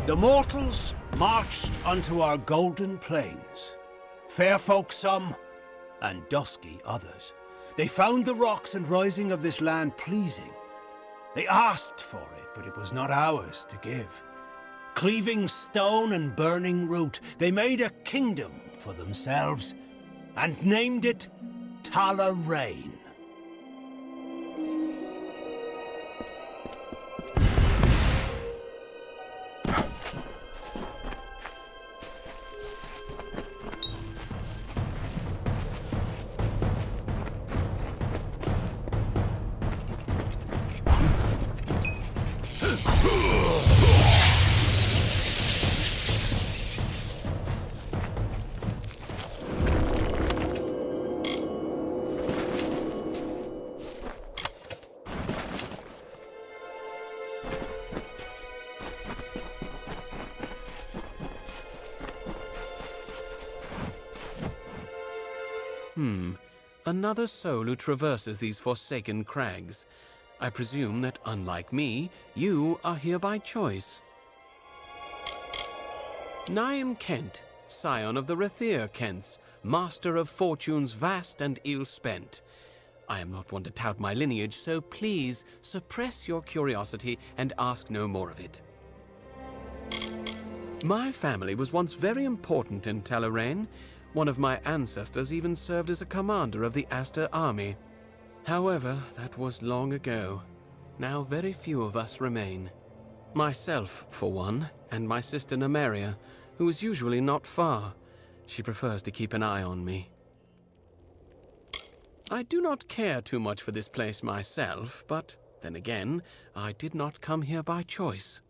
The mortals marched unto our golden plains. Fair folk some, and dusky others. They found the rocks and rising of this land pleasing. They asked for it, but it was not ours to give. Cleaving stone and burning root, they made a kingdom for themselves, and named it Tala-Reyn. Another soul who traverses these forsaken crags. I presume that, unlike me, you are here by choice. Naim Kent, scion of the Rethier Kents, master of fortunes vast and ill-spent. I am not one to tout my lineage, so please suppress your curiosity and ask no more of it. My family was once very important in Tala-Reyn. One of my ancestors even served as a commander of the Aster army. However, that was long ago. Now very few of us remain. Myself, for one, and my sister Nymeria, who is usually not far. She prefers to keep an eye on me. I do not care too much for this place myself, but then again, I did not come here by choice.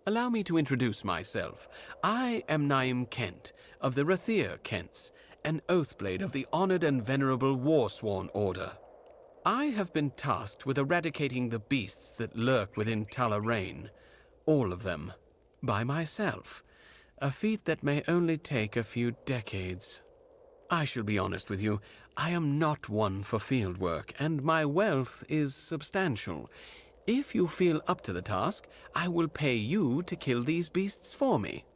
Allow me to introduce myself. I am Naim Kent, of the Rethier Kents, an Oathblade of the honored and venerable Warsworn Order. I have been tasked with eradicating the beasts that lurk within Tala-Reyn, all of them, by myself, a feat that may only take a few decades. I shall be honest with you, I am not one for field work, and my wealth is substantial. If you feel up to the task, I will pay you to kill these beasts for me.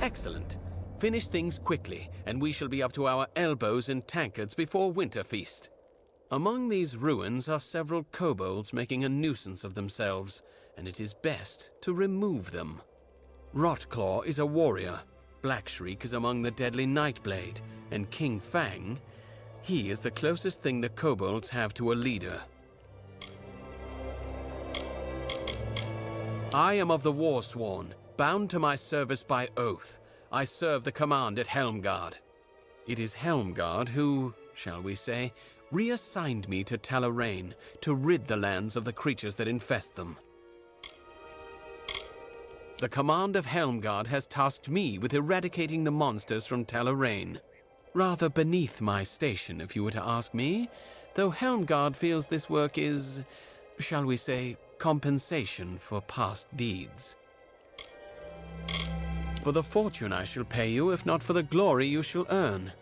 Excellent. Finish things quickly, and we shall be up to our elbows in tankards before winter feast. Among these ruins are several kobolds making a nuisance of themselves, and it is best to remove them. Rotclaw is a warrior, Blackshriek is among the deadly Nightblade, and King Fang, he is the closest thing the kobolds have to a leader. I am of the Warsworn, bound to my service by oath. I serve the command at Helmgard. It is Helmgard who, shall we say, reassigned me to Tala-Reyn to rid the lands of the creatures that infest them. The command of Helmgard has tasked me with eradicating the monsters from Tala-Reyn. Rather beneath my station, if you were to ask me, though Helmgard feels this work is, shall we say, compensation for past deeds. For the fortune I shall pay you, if not for the glory you shall earn.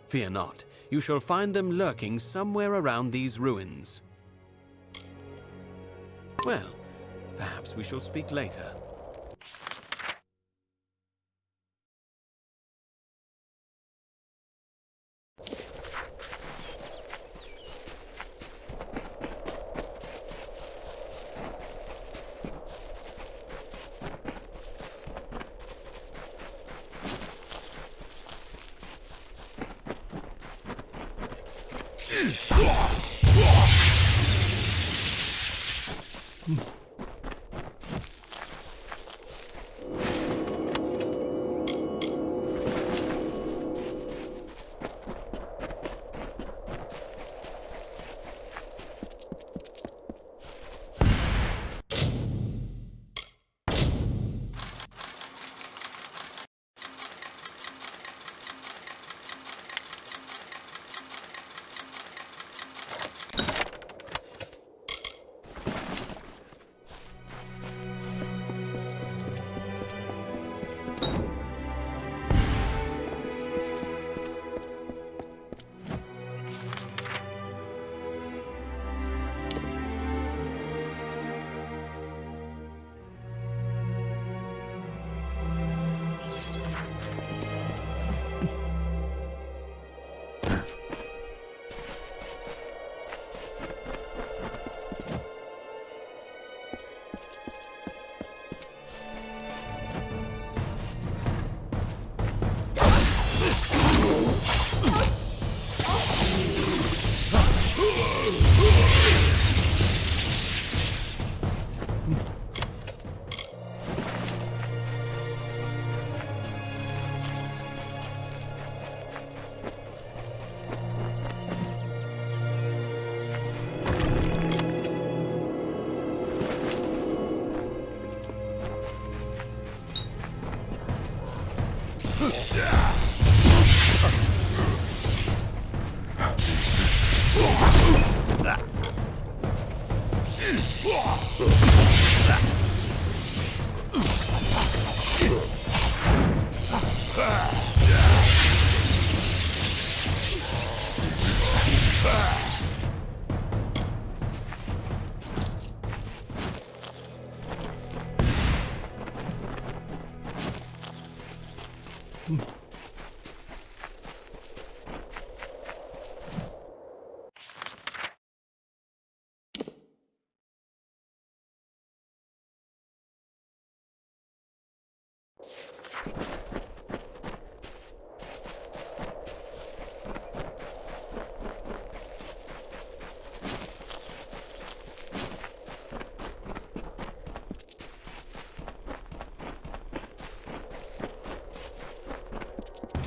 Fear not, you shall find them lurking somewhere around these ruins. Well, perhaps we shall speak later.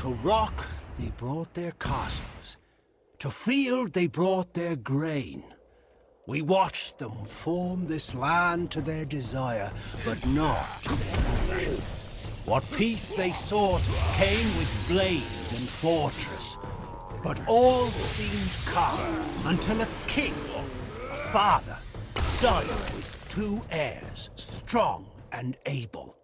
To rock, they brought their castles. To field, they brought their grain. We watched them form this land to their desire, but not to their wish. What peace they sought came with blade and fortress. But all seemed calm until a king, a father, died with 2 heirs, strong and able.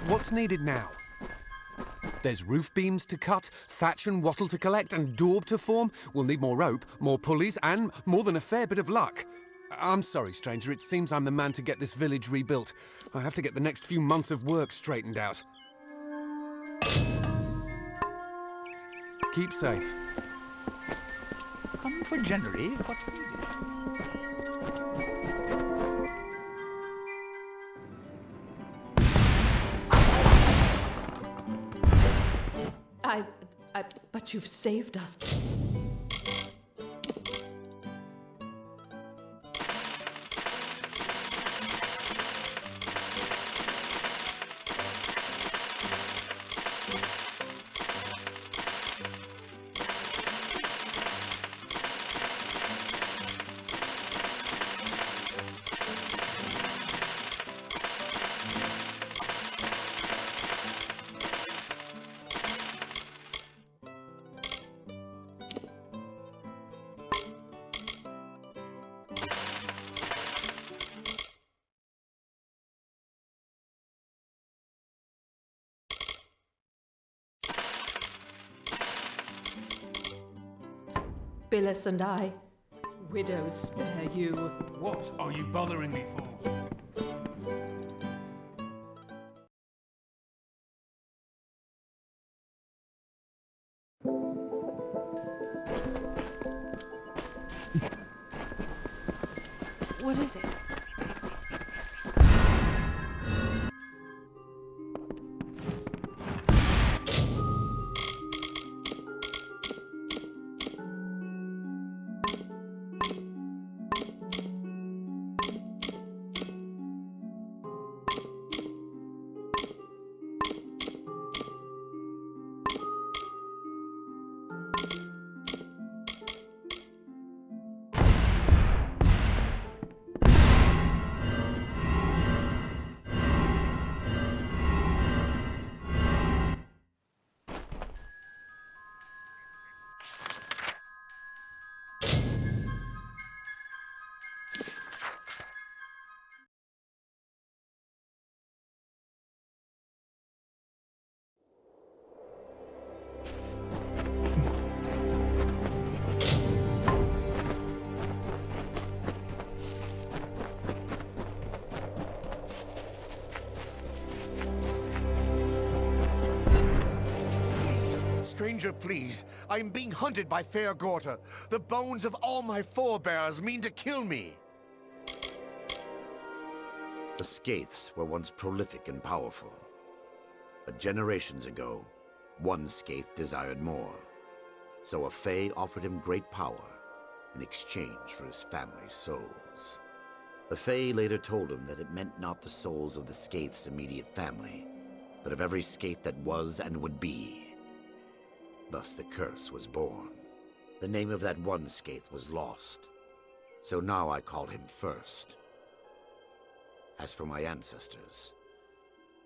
What's needed now? There's roof beams to cut, thatch and wattle to collect, and daub to form. We'll need more rope, more pulleys, and more than a fair bit of luck. I'm sorry, stranger. It seems I'm the man to get this village rebuilt. I have to get the next few months of work straightened out. Keep safe. Come for January. What's needed? But you've saved us. Billis and I, widows spare you. What are you bothering me for? What is it? stranger, please. I am being hunted by Fair Gorta. The bones of all my forebears mean to kill me. The Skaiths were once prolific and powerful. But generations ago, one Skaith desired more. So a Fae offered him great power in exchange for his family's souls. The Fae later told him that it meant not the souls of the Skaith's immediate family, but of every Skaith that was and would be. Thus the curse was born. The name of that one Skaith was lost, so now I call him first. As for my ancestors,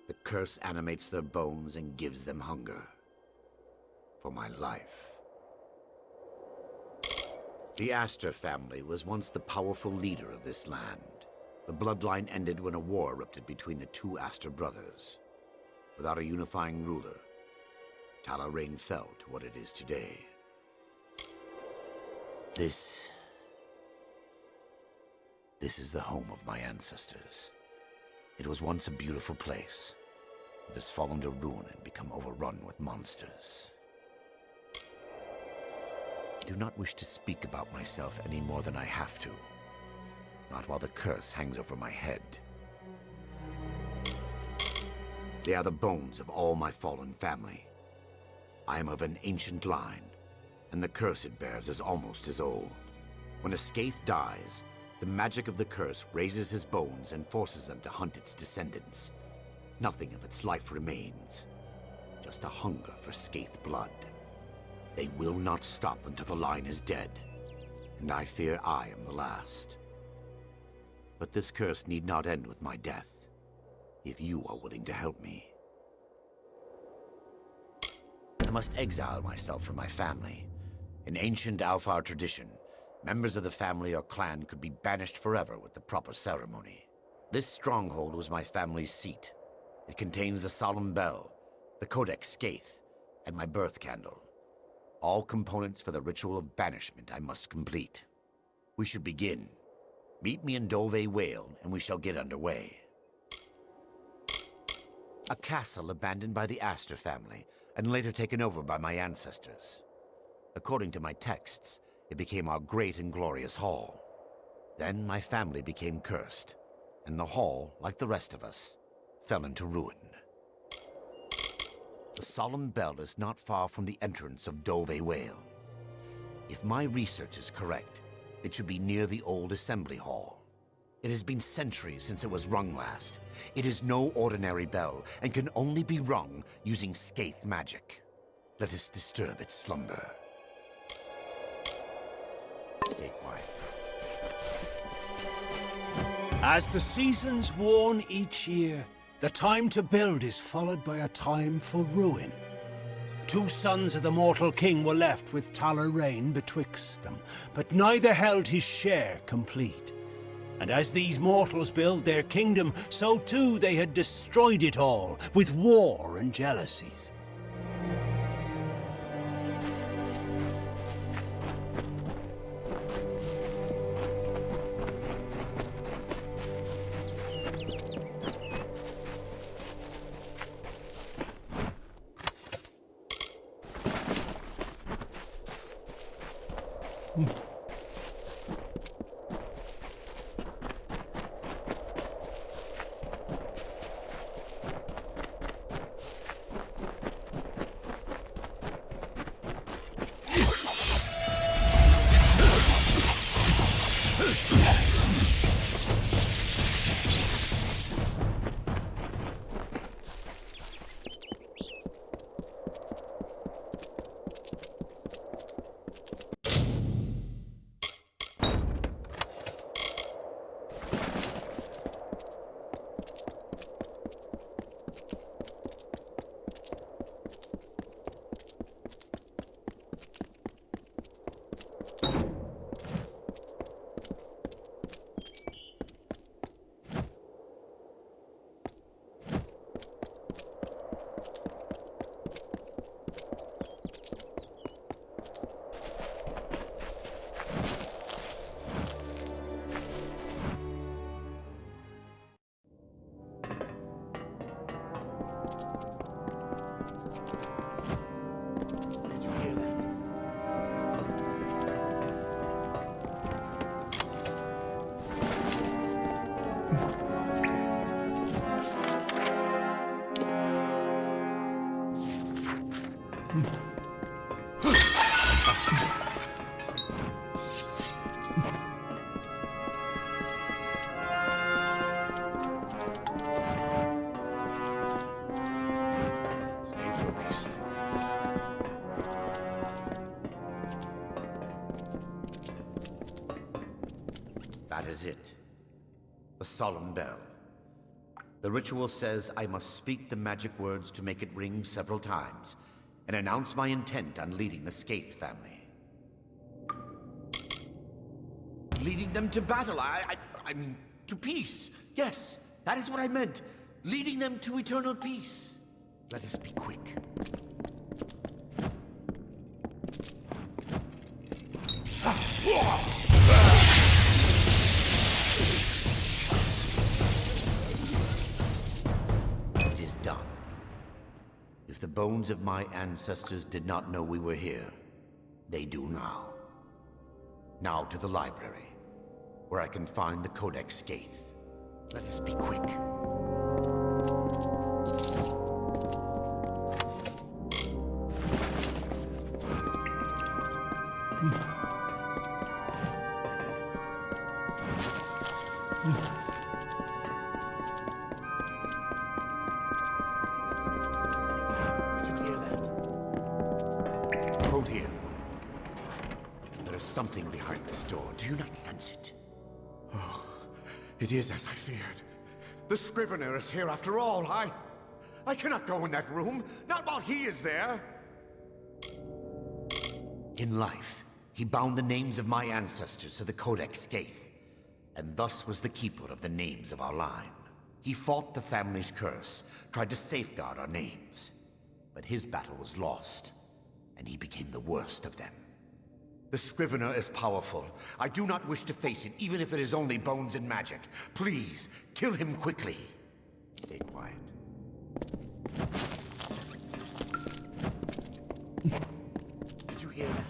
the curse animates their bones and gives them hunger for my life. The Astor family was once the powerful leader of this land. The bloodline ended when a war erupted between the two Astor brothers. Without a unifying ruler, Tala-Reyn fell to what it is today. This is the home of my ancestors. It was once a beautiful place. It has fallen to ruin and become overrun with monsters. I do not wish to speak about myself any more than I have to. Not while the curse hangs over my head. They are the bones of all my fallen family. I am of an ancient line, and the curse it bears is almost as old. When a Skaith dies, the magic of the curse raises his bones and forces them to hunt its descendants. Nothing of its life remains, just a hunger for Skaith blood. They will not stop until the line is dead, and I fear I am the last. But this curse need not end with my death, if you are willing to help me. I must exile myself from my family. In ancient Alfar tradition, members of the family or clan could be banished forever with the proper ceremony. This stronghold was my family's seat. It contains the solemn bell, the Codex Skaith, and my birth candle. All components for the ritual of banishment I must complete. We should begin. Meet me in Dove Whale, and we shall get underway. A castle abandoned by the Astor family, and later taken over by my ancestors. According to my texts, it became our great and glorious hall. Then my family became cursed, and the hall, like the rest of us, fell into ruin. The solemn bell is not far from the entrance of Dove Whale. If my research is correct, it should be near the old assembly hall. It has been centuries since it was rung last. It is no ordinary bell, and can only be rung using Skaith magic. Let us disturb its slumber. Stay quiet. As the seasons warn each year, the time to build is followed by a time for ruin. Two sons of the mortal king were left with Tala-Reyn betwixt them, but neither held his share complete. And as these mortals built their kingdom, so too they had destroyed it all with war and jealousies. That is it. A solemn bell. The ritual says I must speak the magic words to make it ring several times, and announce my intent on leading the Skaith family. Leading them to battle, I mean, to peace. Yes, that is what I meant. Leading them to eternal peace. Let us be quick. It is done. If the bones of my ancestors did not know we were here, they do now. Now to the library, where I can find the Codex Skaith. Let us be quick. Did you hear that? Hold here. There is something behind this door. Do you not sense it? Oh, it is as I feared. The Scrivener is here after all. I cannot go in that room, not while he is there. In life, he bound the names of my ancestors to the Codex Skaith, and thus was the keeper of the names of our line. He fought the family's curse, tried to safeguard our names. But his battle was lost, and he became the worst of them. The Scrivener is powerful. I do not wish to face it, even if it is only bones and magic. Please, kill him quickly. Stay quiet. Did you hear that?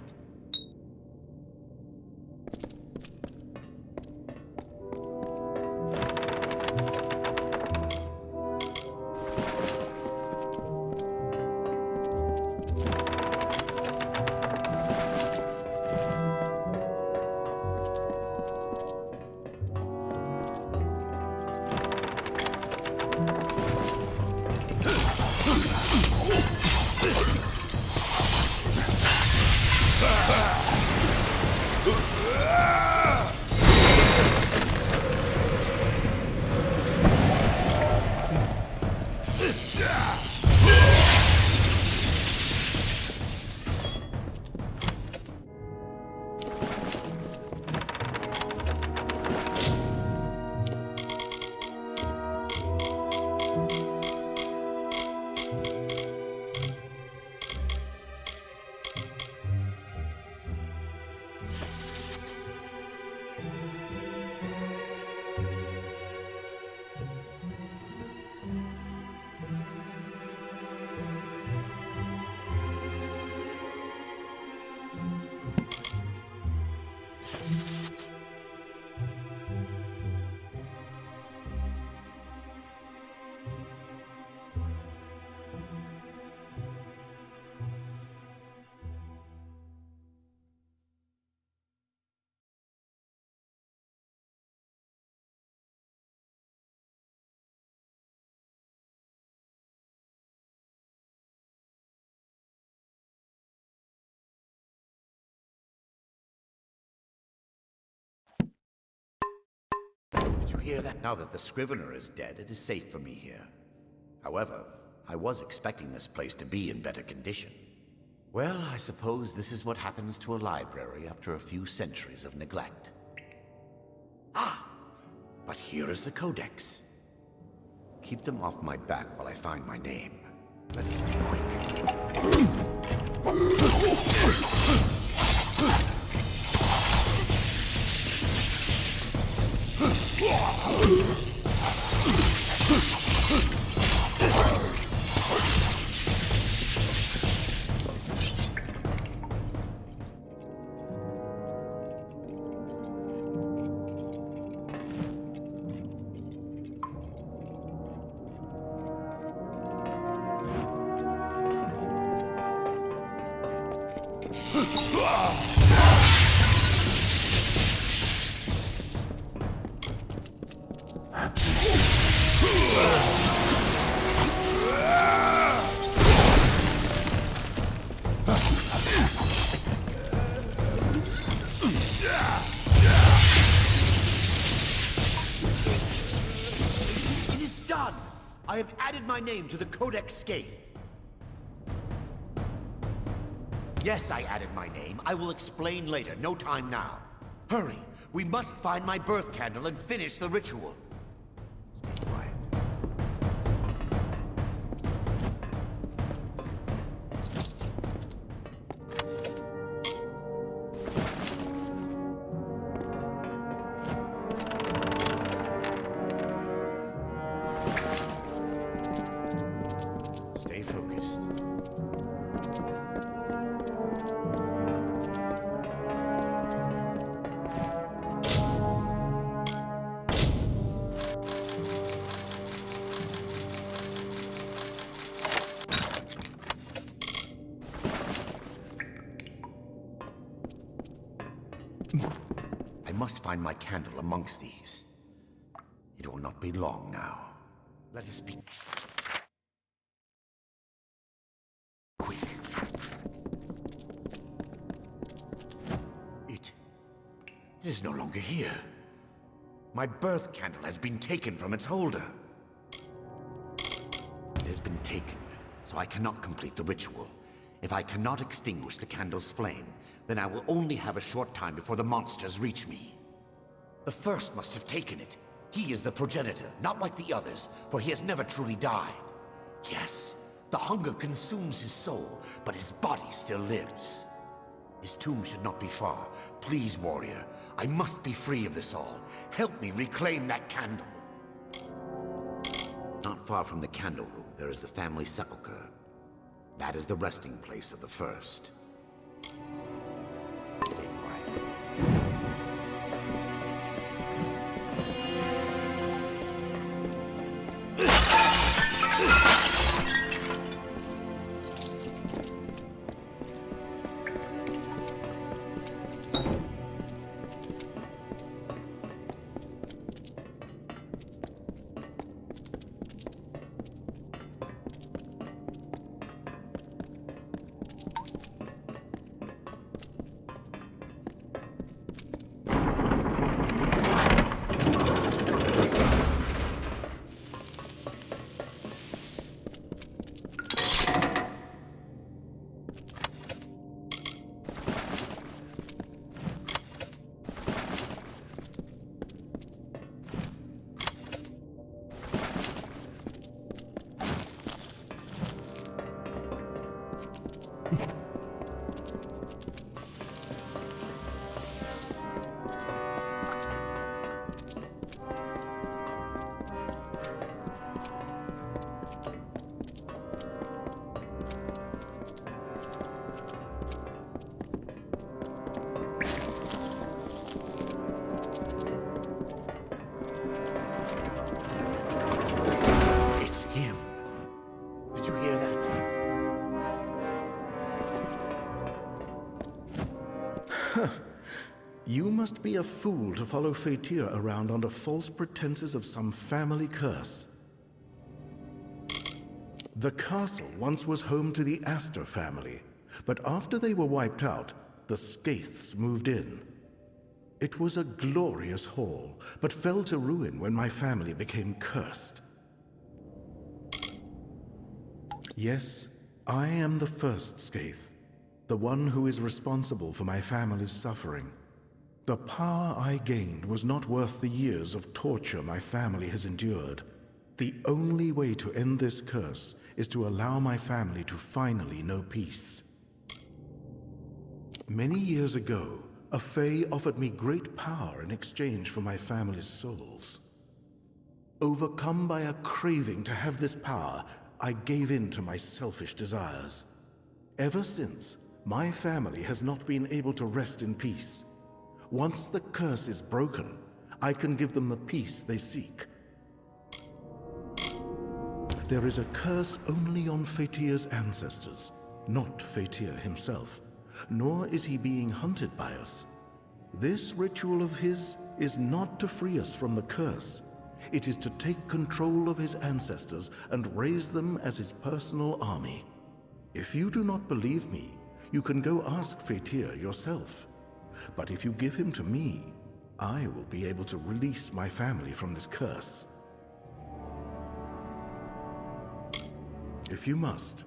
Did you hear that? Now that the Scrivener is dead, it is safe for me here. However, I was expecting this place to be in better condition. Well, I suppose this is what happens to a library after a few centuries of neglect. Ah! But here is the Codex. Keep them off my back while I find my name. Let us be quick. I have added my name to the Codex Skaith. Yes, I added my name. I will explain later. No time now. Hurry! We must find my birth candle and finish the ritual. Stay quiet. Stay focused. I must find my candle amongst these. It will not be long now. Let us be quick. It is no longer here. My birth candle has been taken from its holder. It has been taken, so I cannot complete the ritual. If I cannot extinguish the candle's flame, then I will only have a short time before the monsters reach me. The first must have taken it. He is the progenitor, not like the others, for he has never truly died. Yes, the hunger consumes his soul, but his body still lives. His tomb should not be far. Please, warrior, I must be free of this all. Help me reclaim that candle. Not far from the candle room, there is the family sepulchre. That is the resting place of the first. Stay quiet. You must be a fool to follow Fatir around under false pretenses of some family curse. The castle once was home to the Astor family, but after they were wiped out, the Skaiths moved in. It was a glorious hall, but fell to ruin when my family became cursed. Yes, I am the first Skaith, the one who is responsible for my family's suffering. The power I gained was not worth the years of torture my family has endured. The only way to end this curse is to allow my family to finally know peace. Many years ago, a Fae offered me great power in exchange for my family's souls. Overcome by a craving to have this power, I gave in to my selfish desires. Ever since, my family has not been able to rest in peace. Once the curse is broken, I can give them the peace they seek. There is a curse only on Fatir's ancestors, not Fatir himself, nor is he being hunted by us. This ritual of his is not to free us from the curse. It is to take control of his ancestors and raise them as his personal army. If you do not believe me, you can go ask Fatir yourself. But if you give him to me, I will be able to release my family from this curse. if you must.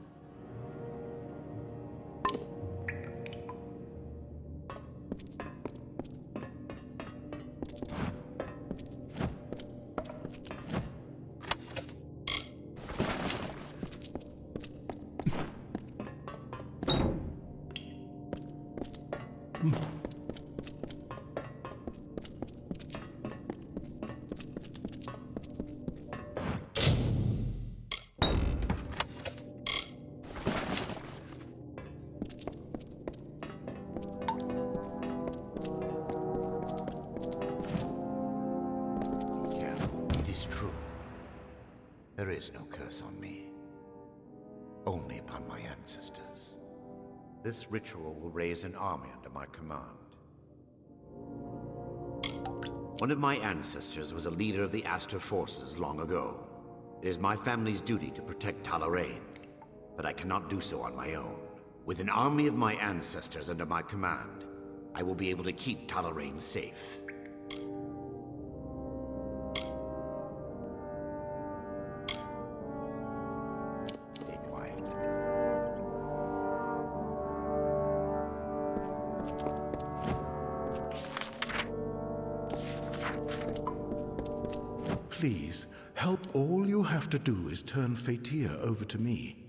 There is no curse on me. Only upon my ancestors. This ritual will raise an army under my command. One of my ancestors was a leader of the Aster forces long ago. It is my family's duty to protect Tala-Reyn, but I cannot do so on my own. With an army of my ancestors under my command, I will be able to keep Tala-Reyn safe. Please, help. All you have to do is turn Fatir over to me.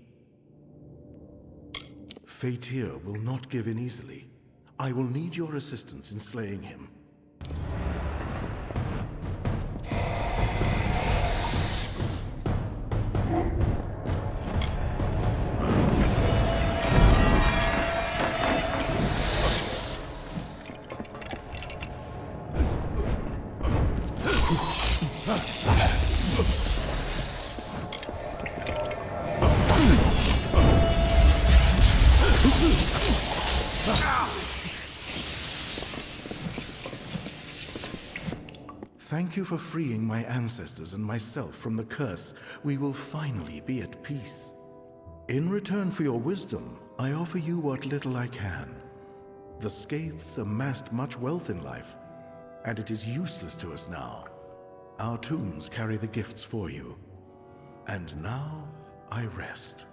Fatir will not give in easily. I will need your assistance in slaying him. Thank you for freeing my ancestors and myself from the curse. We will finally be at peace. In return for your wisdom, I offer you what little I can. The Skaiths amassed much wealth in life, and it is useless to us now. Our tombs carry the gifts for you. And now, I rest.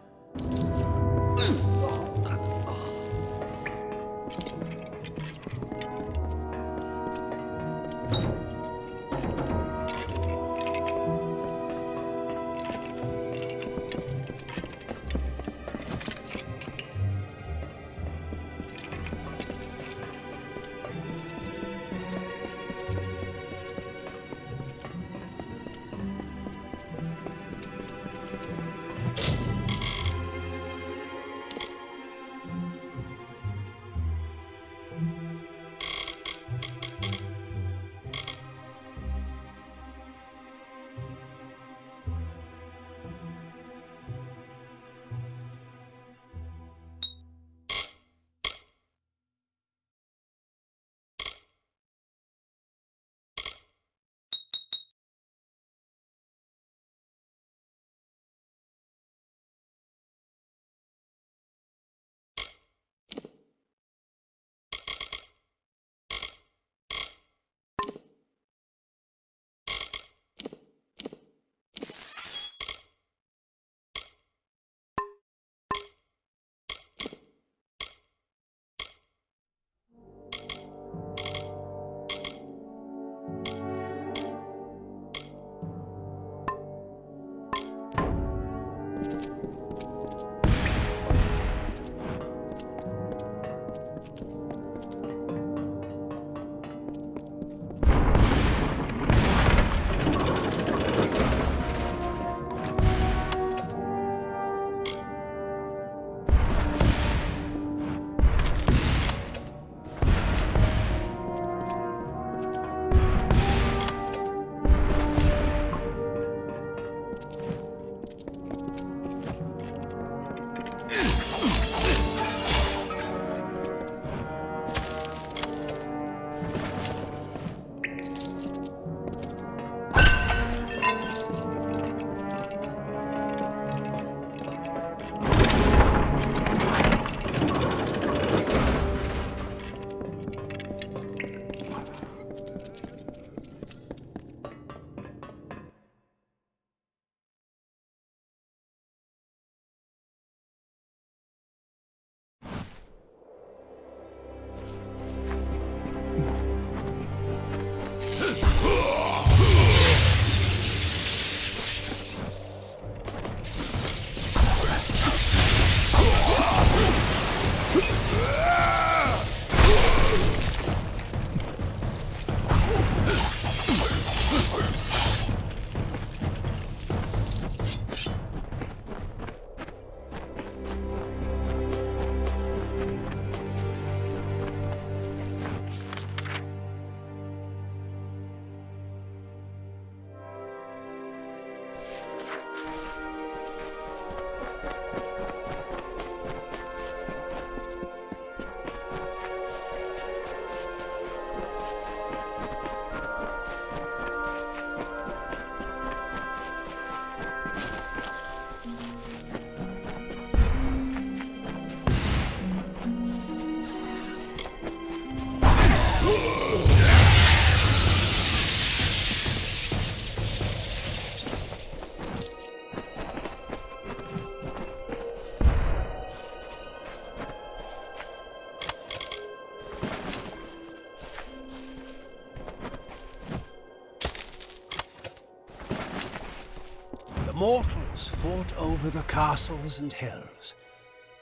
Mortals fought over the castles and hills.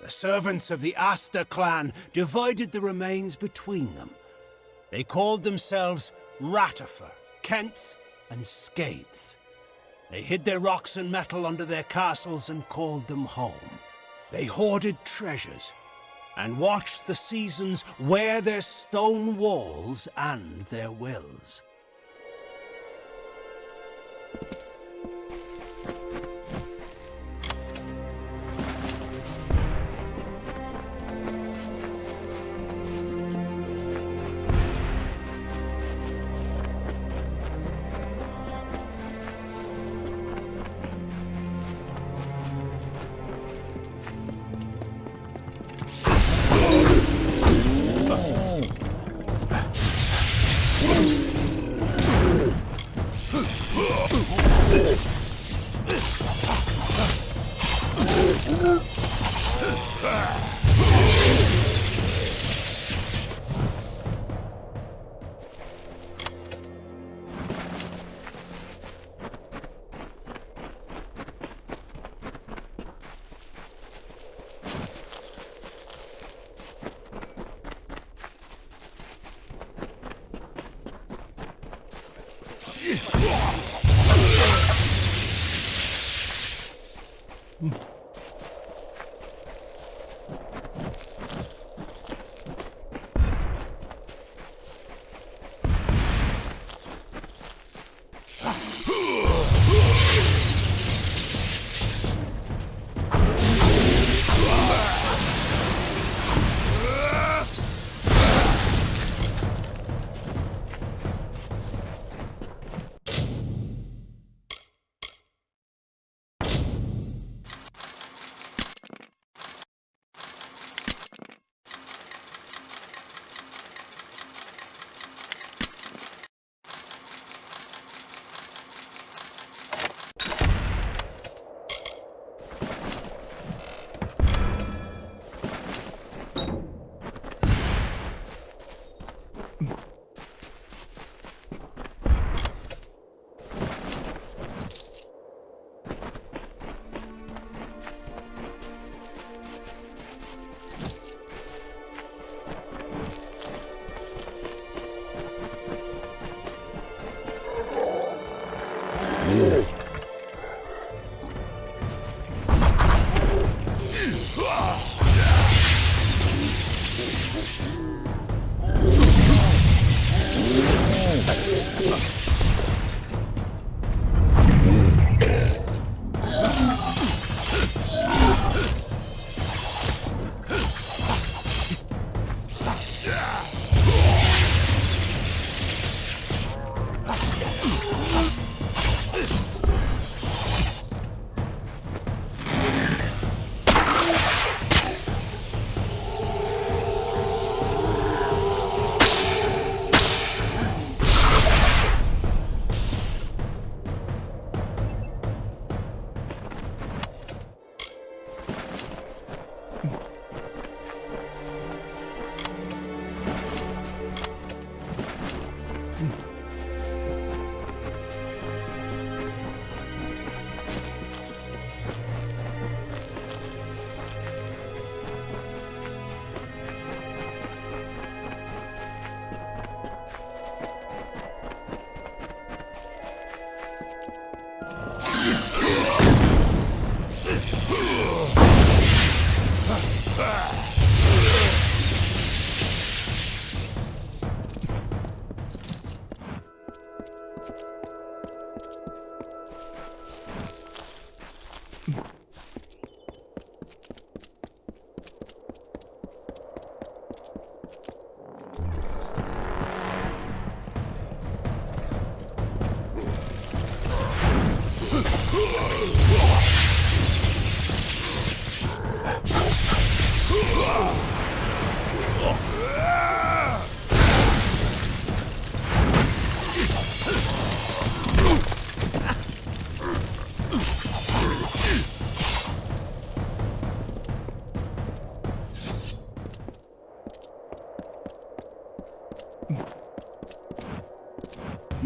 The servants of the Aster clan divided the remains between them. They called themselves Ratifer, Kents, and Skaiths. They hid their rocks and metal under their castles and called them home. They hoarded treasures and watched the seasons wear their stone walls and their wills.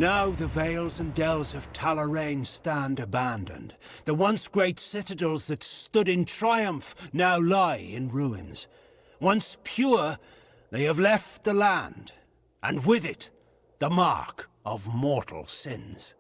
Now the vales and dells of Tala-Reyn stand abandoned. The once great citadels that stood in triumph now lie in ruins. Once pure, they have left the land, and with it, the mark of mortal sins.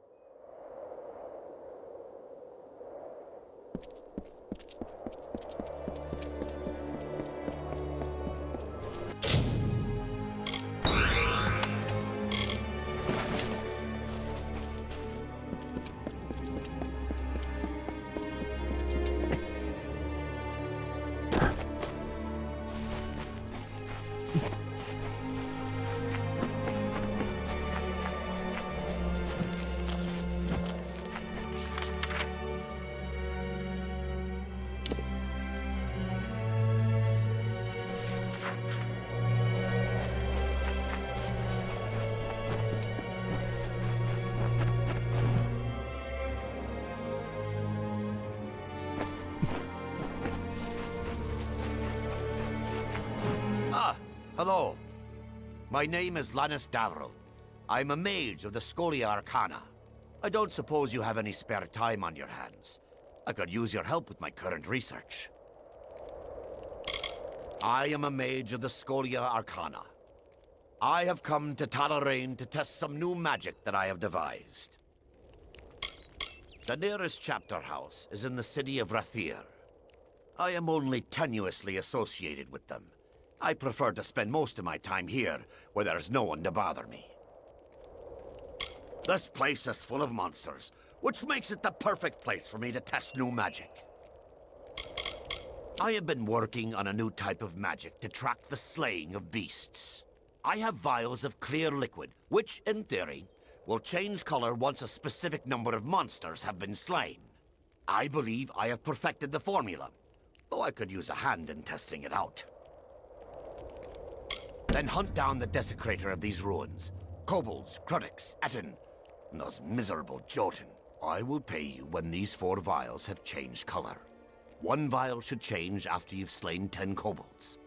Hello. My name is Lannis Davril. I'm a mage of the Scholia Arcana. I don't suppose you have any spare time on your hands. I could use your help with my current research. I am a mage of the Scholia Arcana. I have come to Tala-Reyn to test some new magic that I have devised. The nearest chapter house is in the city of Rathier. I am only tenuously associated with them. I prefer to spend most of my time here, where there's no one to bother me. This place is full of monsters, which makes it the perfect place for me to test new magic. I have been working on a new type of magic to track the slaying of beasts. I have vials of clear liquid, which, in theory, will change color once a specific number of monsters have been slain. I believe I have perfected the formula, though I could use a hand in testing it out. Then hunt down the desecrator of these ruins. Kobolds, Krudix, Etten, and those miserable Jotun. I will pay you when these 4 vials have changed color. 1 vial should change after you've slain 10 kobolds.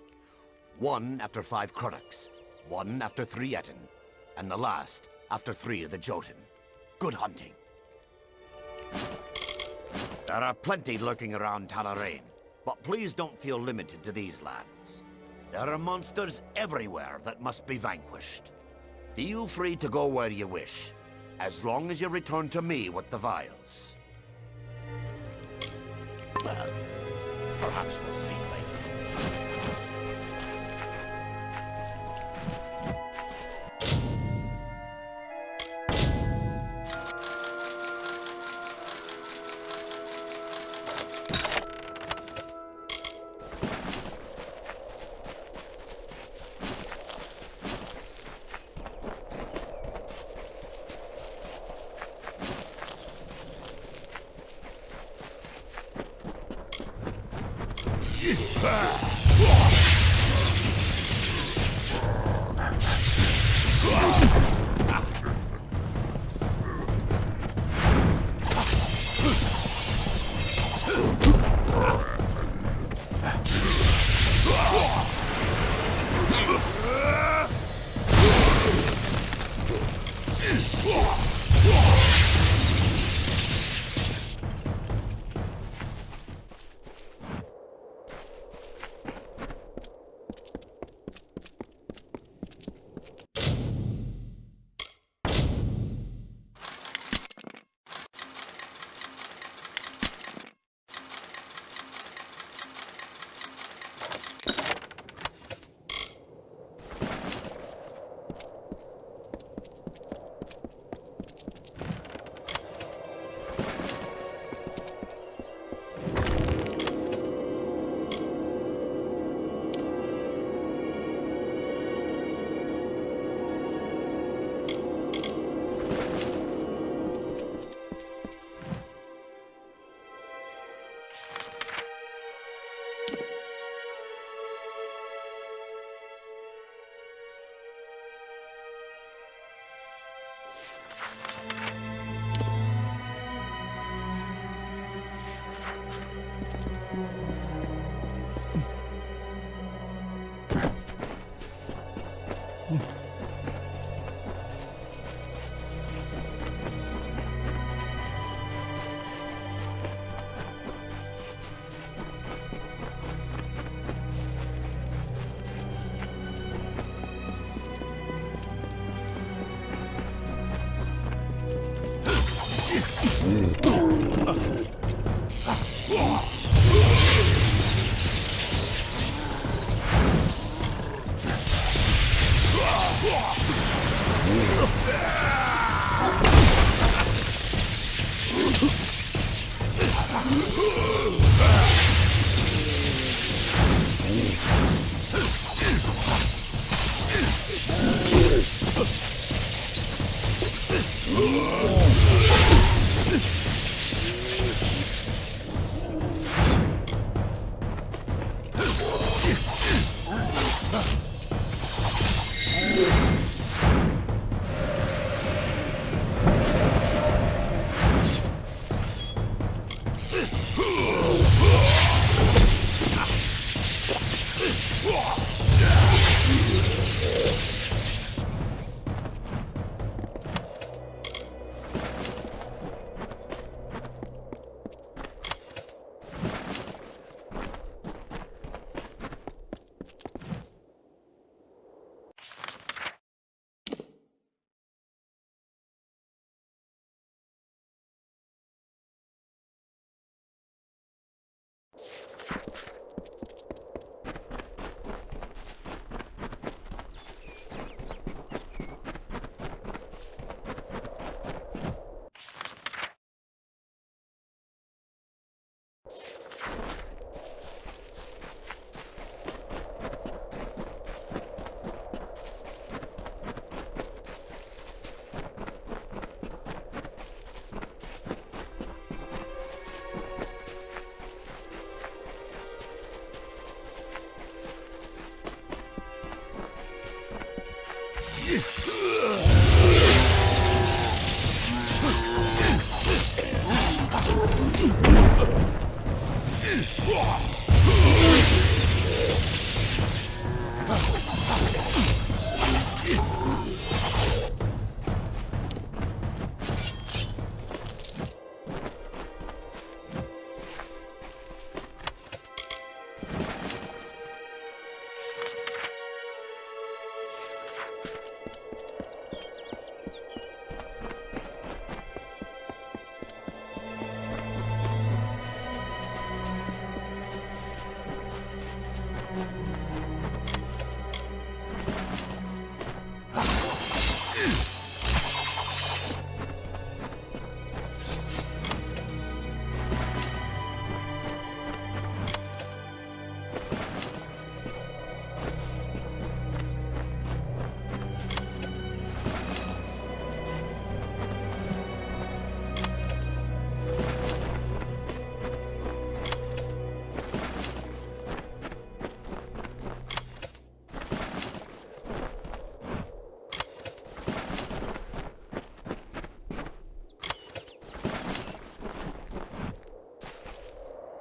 1 after 5 Krudix. 1 after 3 Etten. And the last after 3 of the Jotun. Good hunting. There are plenty lurking around Tala-Reyn, but please don't feel limited to these lands. There are monsters everywhere that must be vanquished. Feel free to go where you wish, as long as you return to me with the vials. Well, perhaps we'll speak later.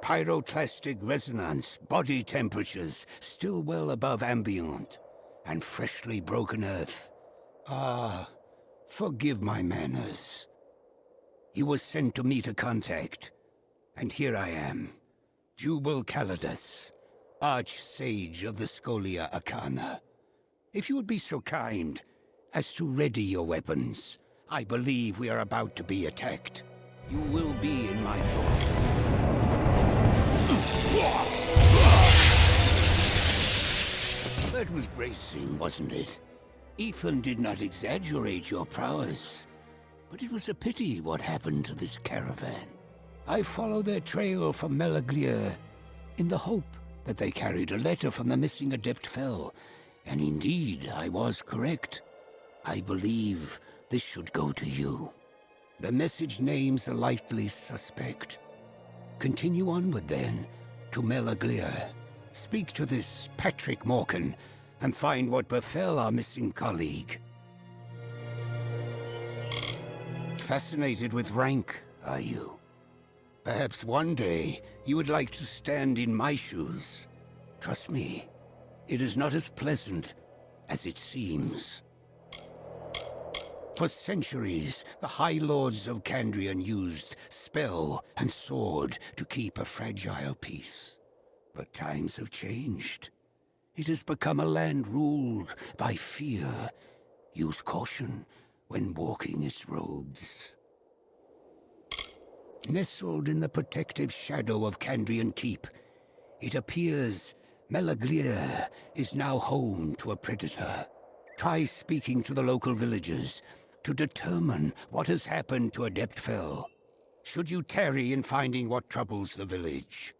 Pyroclastic resonance, body temperatures still well above ambient, and freshly broken earth. Ah, forgive my manners. You were sent to meet a contact, and here I am, Jubal Calidus, Arch-Sage of the Scholia Arcana. If you would be so kind as to ready your weapons, I believe we are about to be attacked. You will be in my thoughts. That was bracing, wasn't it? Ethan did not exaggerate your prowess, but it was a pity what happened to this caravan. I followed their trail from Melaglir in the hope that they carried a letter from the missing Adept Fel, and indeed I was correct. I believe this should go to you. The message names a likely suspect. Continue onward then, to Melaglir. Speak to this Patrick Morgan, and find what befell our missing colleague. Fascinated with rank, are you? Perhaps one day you would like to stand in my shoes. Trust me, it is not as pleasant as it seems. For centuries, the High Lords of Kandrian used spell and sword to keep a fragile peace. But times have changed. It has become a land ruled by fear. Use caution when walking its roads. Nestled in the protective shadow of Kandrian Keep, it appears Melaglir is now home to a predator. Try speaking to the local villagers to determine what has happened to Adept Fel. Should you tarry in finding what troubles the village,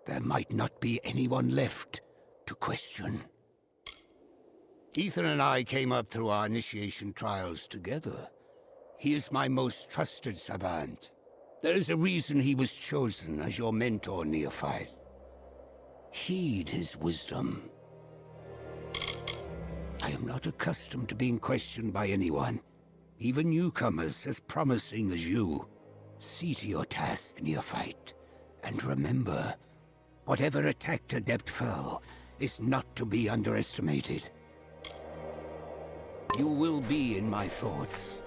there might not be anyone left to question. Ethan and I came up through our initiation trials together. He is my most trusted savant. There is a reason he was chosen as your mentor, neophyte. Heed his wisdom. I am not accustomed to being questioned by anyone, even newcomers as promising as you. See to your task, neophyte, and remember, whatever attacked Adept Fel is not to be underestimated. You will be in my thoughts.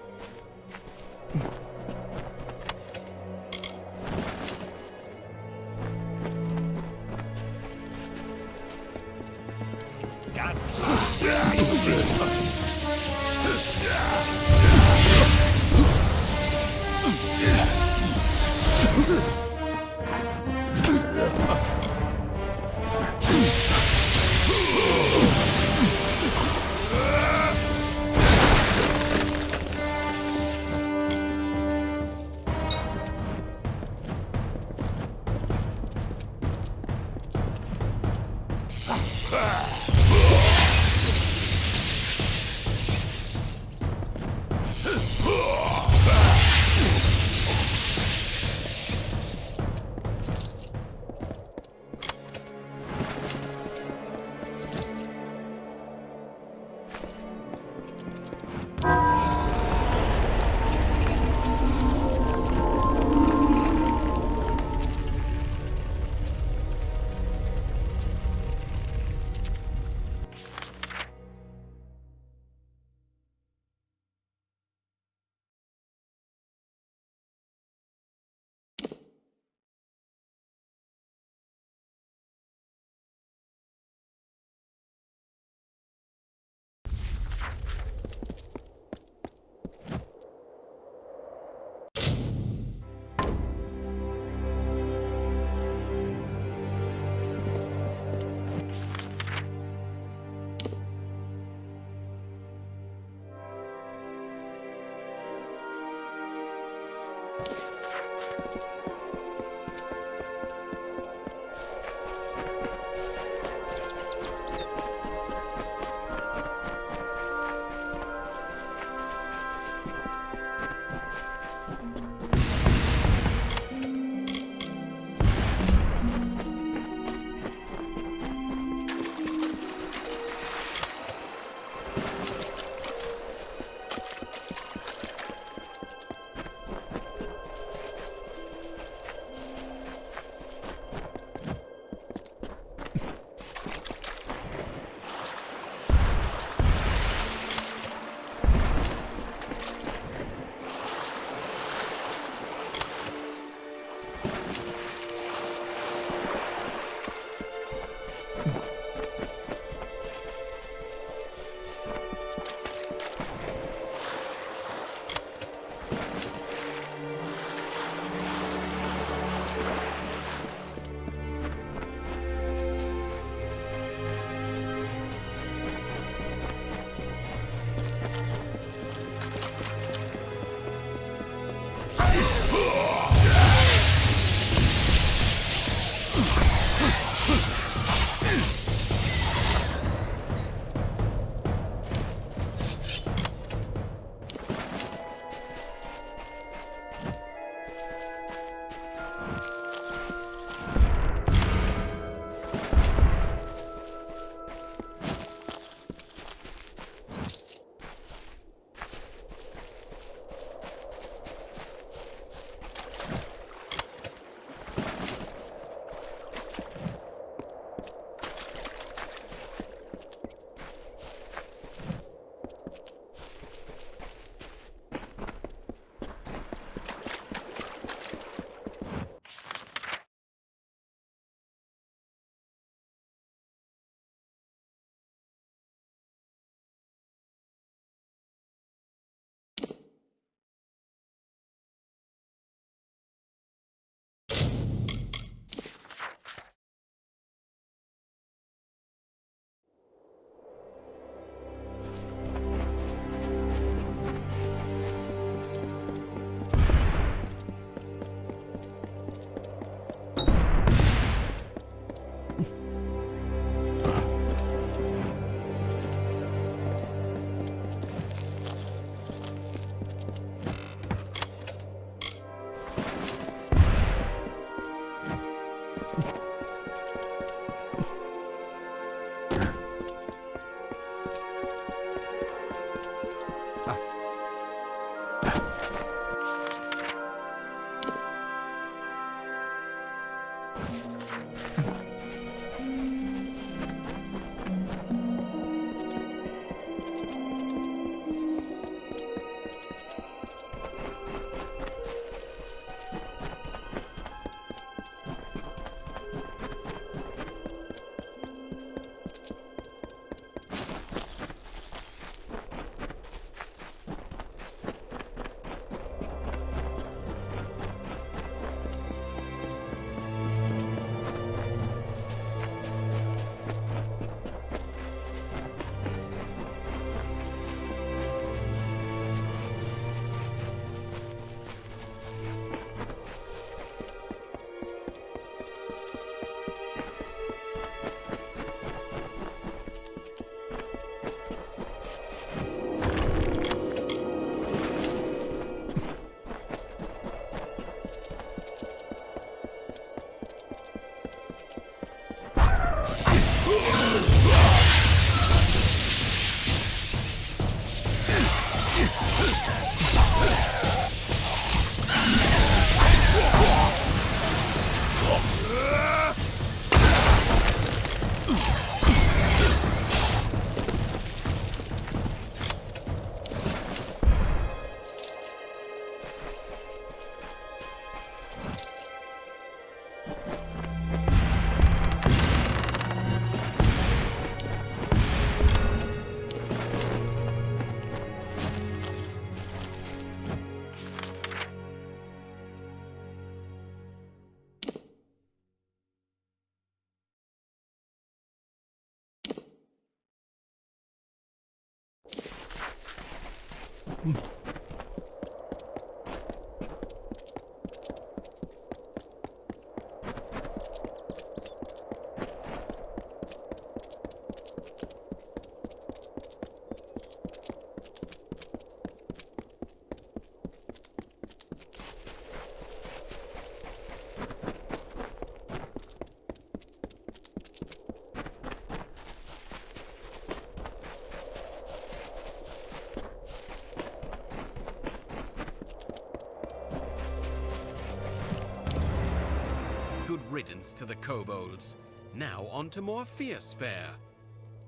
Good riddance to the kobolds. Now on to more fierce fare.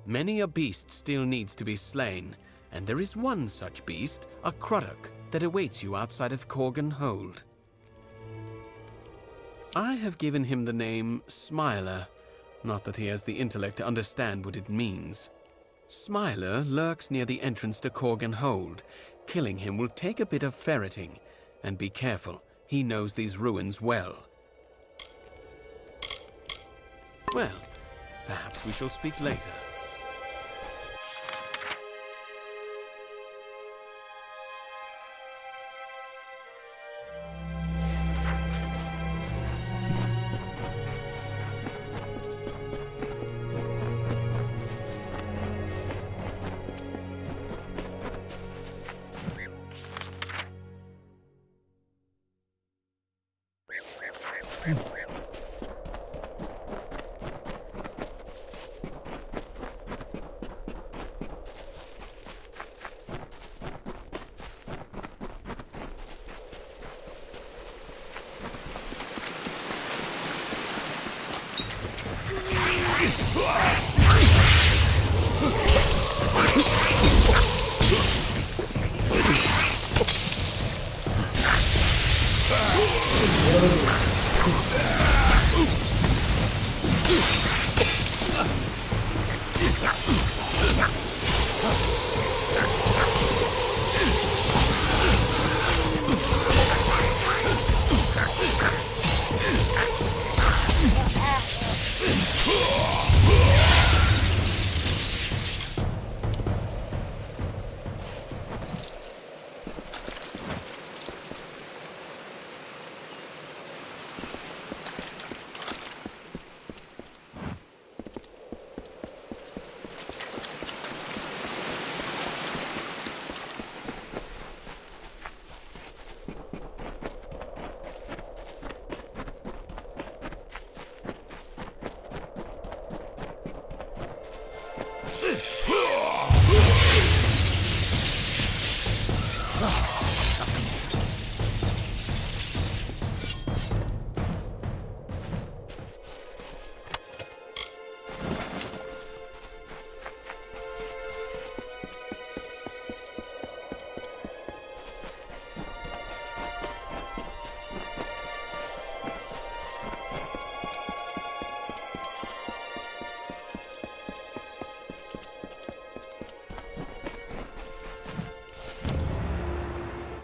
Many a beast still needs to be slain, and there is one such beast, a Cruddock, that awaits you outside of Corgan Hold. I have given him the name Smiler, not that he has the intellect to understand what it means. Smiler lurks near the entrance to Corgan Hold. Killing him will take a bit of ferreting, and be careful, he knows these ruins well. Well, perhaps we shall speak later.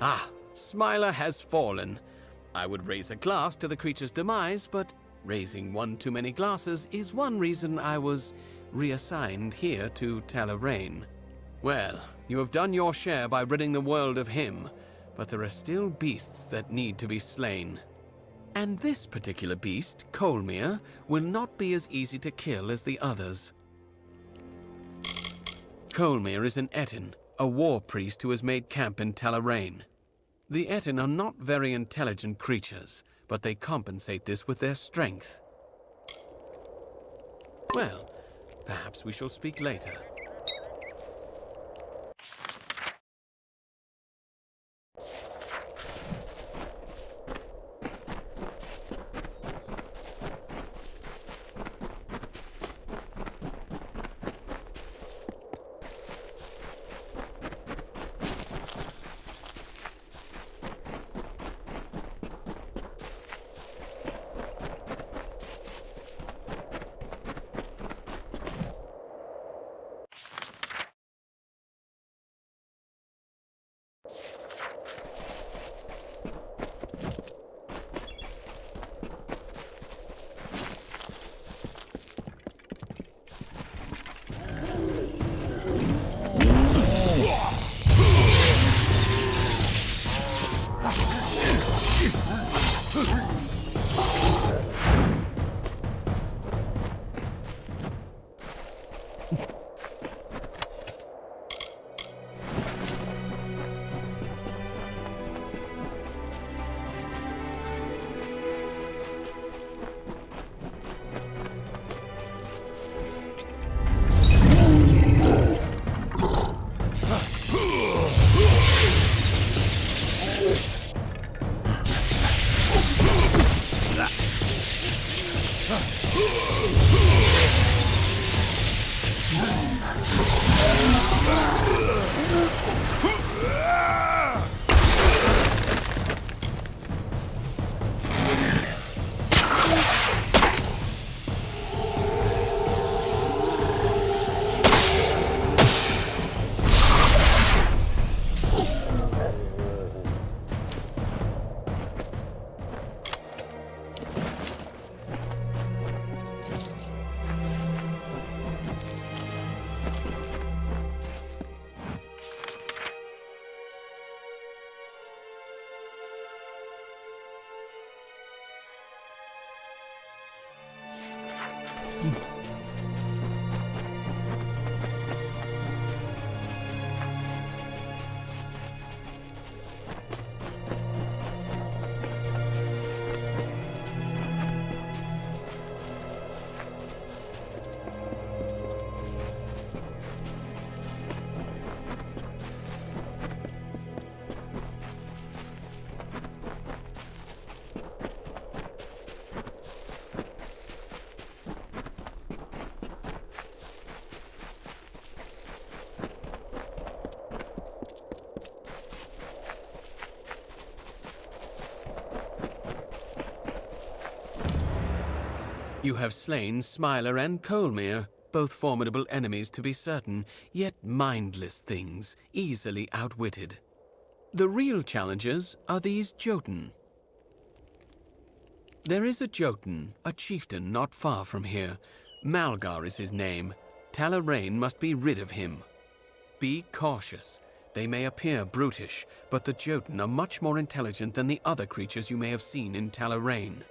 Ah, Smiler has fallen. I would raise a glass to the creature's demise, but raising one too many glasses is one reason I was reassigned here to Tala-Reyn. Well, you have done your share by ridding the world of him, but there are still beasts that need to be slain. And this particular beast, Colmere, will not be as easy to kill as the others. Colmere is an Etin, a war priest who has made camp in Tala-Reyn. The Etin are not very intelligent creatures, but they compensate this with their strength. Well, perhaps we shall speak later. You have slain Smiler and Colmere, both formidable enemies to be certain, yet mindless things, easily outwitted. The real challenges are these Jotun. There is a Jotun, a chieftain not far from here. Malgar is his name. Tala-Reyn must be rid of him. Be cautious. They may appear brutish, but the Jotun are much more intelligent than the other creatures you may have seen in Tala-Reyn.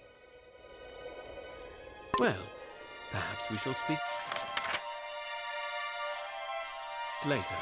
Well, perhaps we shall speak later.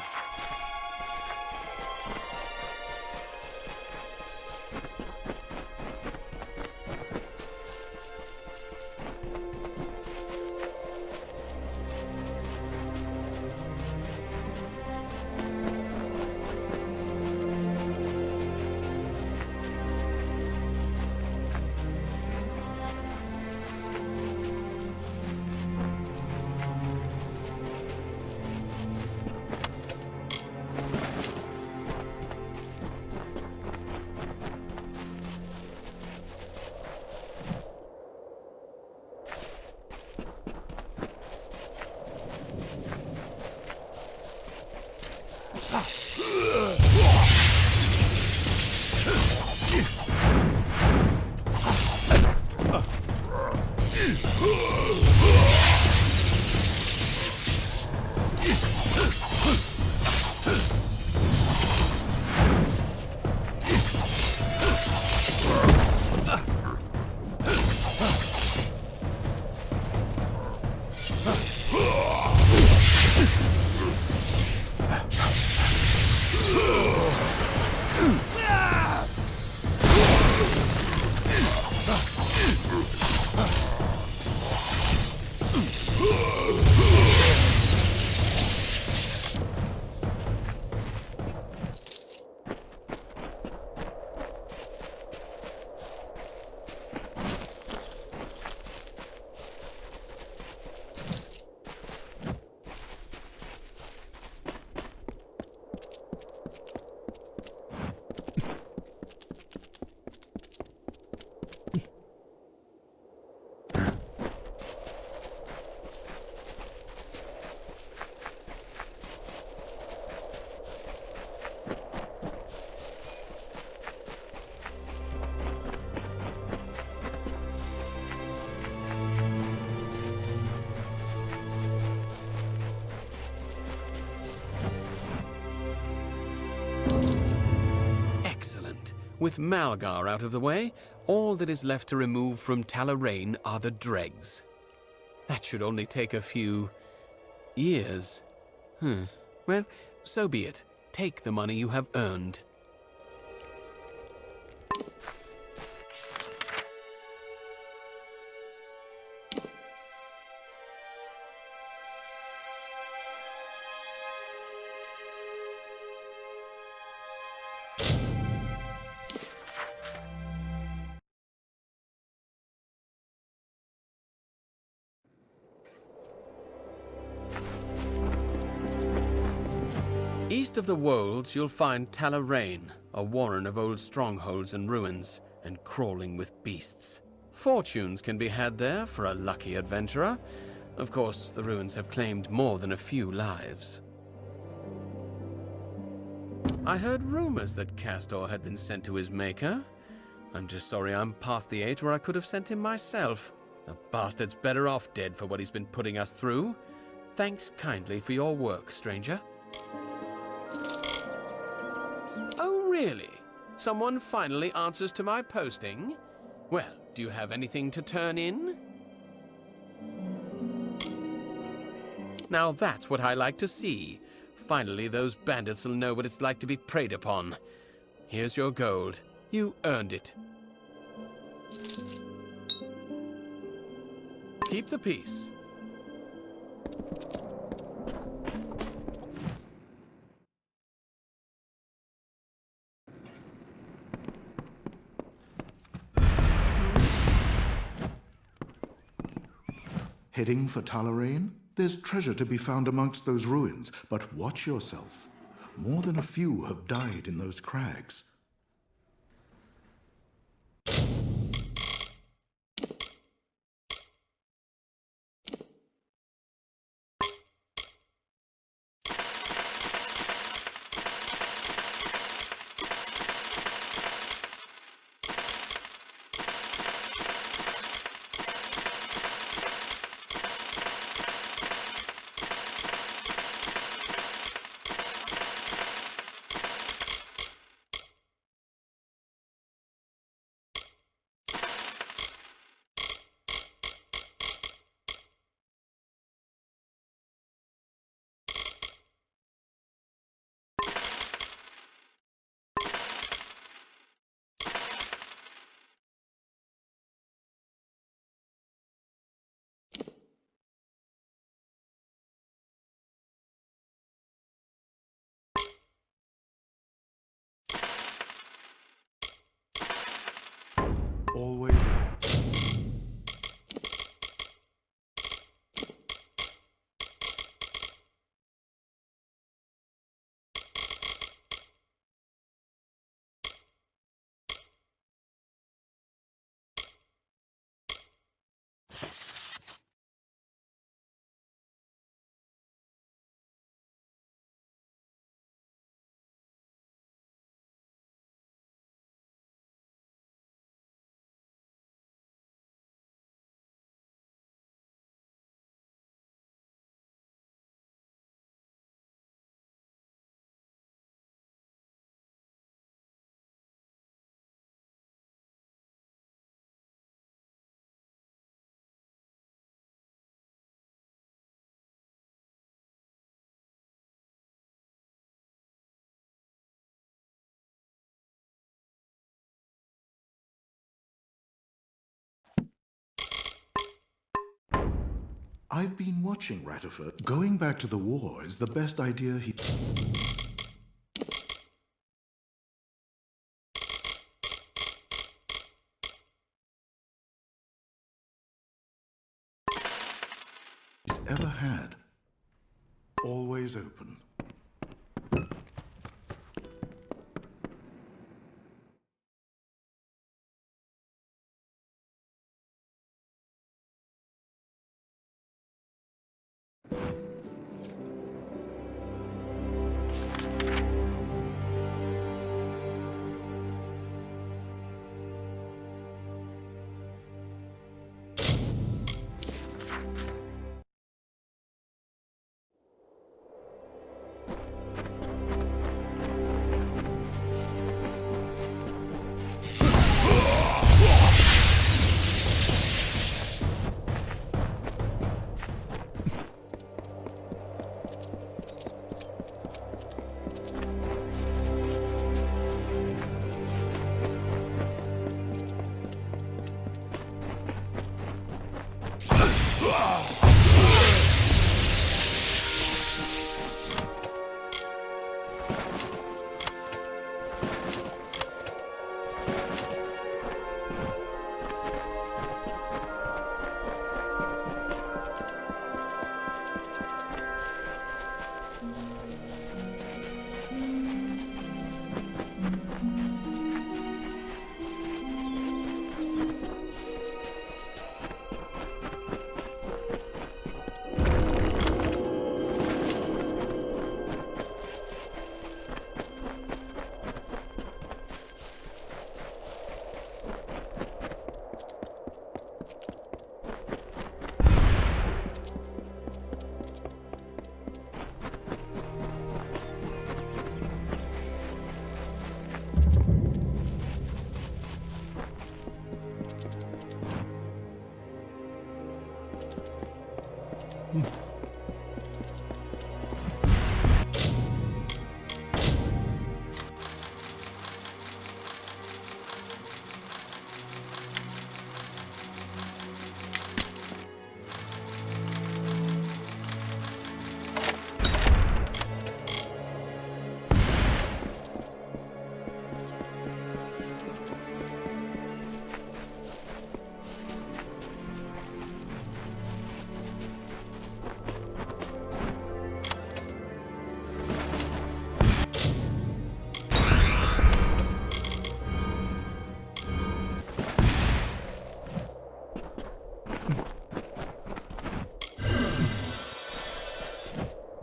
With Malgar out of the way, all that is left to remove from Tala-Reyn are the dregs. That should only take a few years. Well, so be it. Take the money you have earned. East of the Wolds, you'll find Tala-Reyn, a warren of old strongholds and ruins, and crawling with beasts. Fortunes can be had there for a lucky adventurer. Of course, the ruins have claimed more than a few lives. I heard rumors that Castor had been sent to his maker. I'm just sorry I'm past the age where I could have sent him myself. The bastard's better off dead for what he's been putting us through. Thanks kindly for your work, stranger. Oh, really? Someone finally answers to my posting? Well, do you have anything to turn in? Now that's what I like to see. Finally, those bandits will know what it's like to be preyed upon. Here's your gold. You earned it. Keep the peace. Heading for Tala-Reyn? There's treasure to be found amongst those ruins, but watch yourself. More than a few have died in those crags. Always open. I've been watching Ratterford. Going back to the war is the best idea he... he's ever had. Always open.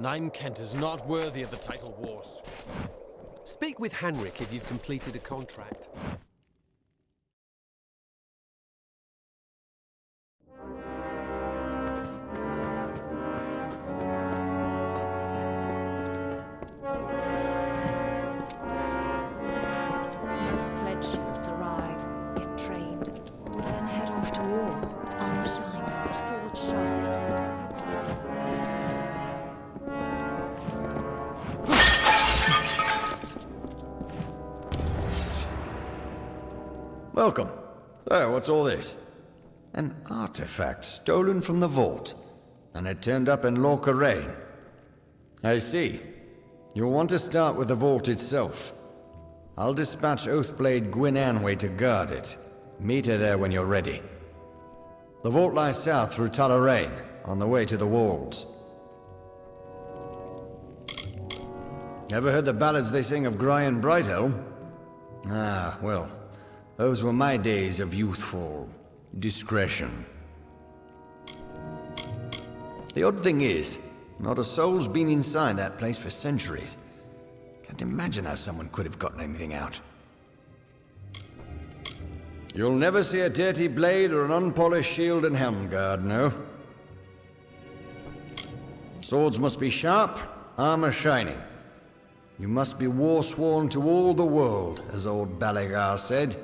Naim Kent is not worthy of the title Wars. Speak with Henrik if you've completed a contract. Those pledge shields arrive, get trained, then head off to war. Armor shining, sword sharp. That's how Welcome. So, what's all this? An artifact stolen from the vault, and it turned up in Tala-Reyn. I see. You'll want to start with the vault itself. I'll dispatch Oathblade Gwyn Anway to guard it. Meet her there when you're ready. The vault lies south through Tala-Reyn, on the way to the walls. Ever heard the ballads they sing of Grian Brighthelm? Ah, well, those were my days of youthful discretion. The odd thing is, not a soul's been inside that place for centuries. Can't imagine how someone could have gotten anything out. You'll never see a dirty blade or an unpolished shield and helm guard, no? Swords must be sharp, armor shining. You must be war-sworn to all the world, as old Balagar said.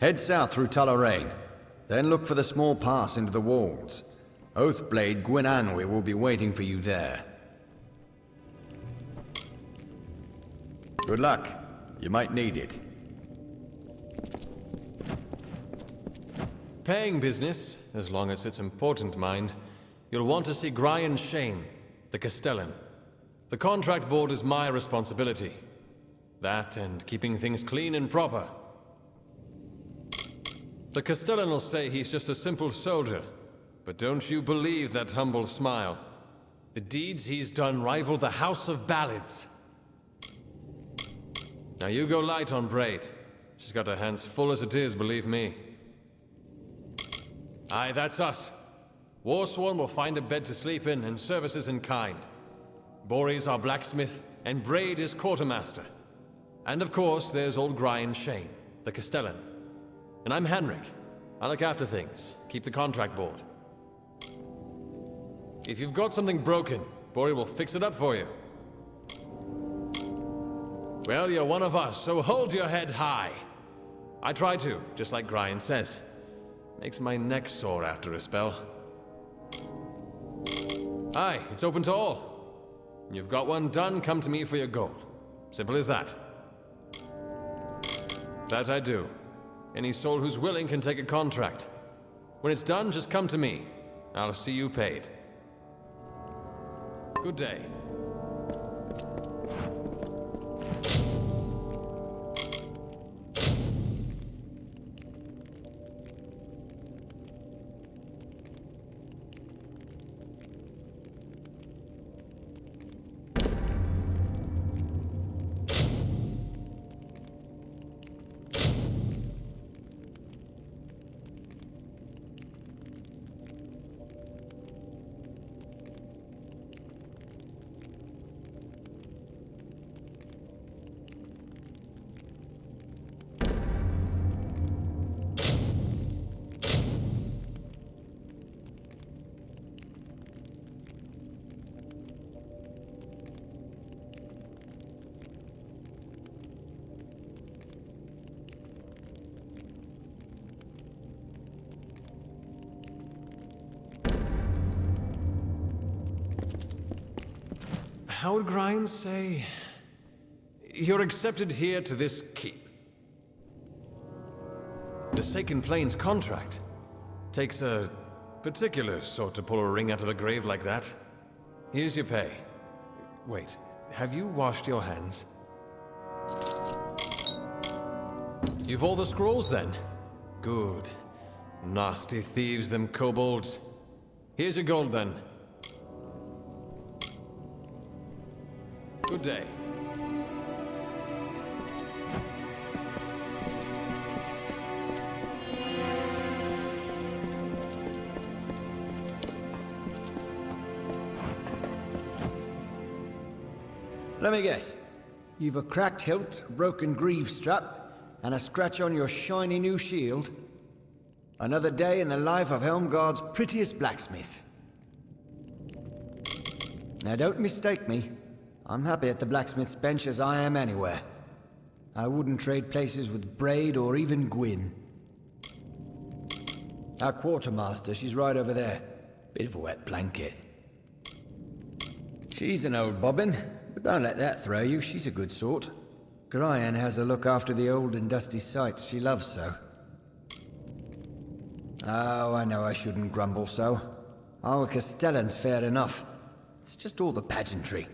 Head south through Tala-Reyn, then look for the small pass into the walls. Oathblade Gwyn Anway will be waiting for you there. Good luck. You might need it. Paying business, as long as it's important, mind. You'll want to see Grian Shane, the Castellan. The contract board is my responsibility. That and keeping things clean and proper. The Castellan will say he's just a simple soldier, but don't you believe that humble smile. The deeds he's done rival the House of Ballads. Now you go light on Braid. She's got her hands full as it is, believe me. Aye, that's us. Warsworn will find a bed to sleep in and services in kind. Bore's our blacksmith, and Braid is quartermaster. And of course, there's old Grian Shane, the Castellan. And I'm Henrik. I look after things, keep the contract board. If you've got something broken, Bore will fix it up for you. Well, you're one of us, so hold your head high. I try to, just like Grian says. Makes my neck sore after a spell. Aye, it's open to all. When you've got one done, come to me for your gold. Simple as that. That I do. Any soul who's willing can take a contract. When it's done, just come to me. I'll see you paid. Good day. How would Grian say? You're accepted here to this keep. The Saken Plains contract takes a particular sort to pull a ring out of a grave like that. Here's your pay. Wait, have you washed your hands? You've all the scrolls then? Good. Nasty thieves, them kobolds. Here's your gold then. Good day. Let me guess. You've a cracked hilt, a broken greave strap, and a scratch on your shiny new shield. Another day in the life of Helmgard's prettiest blacksmith. Now don't mistake me. I'm happy at the blacksmith's bench as I am anywhere. I wouldn't trade places with Braid or even Gwyn. Our quartermaster, she's right over there. Bit of a wet blanket. She's an old bobbin, but don't let that throw you. She's a good sort. Grian has her look after the old and dusty sites she loves so. Oh, I know I shouldn't grumble so. Our Castellan's fair enough. It's just all the pageantry.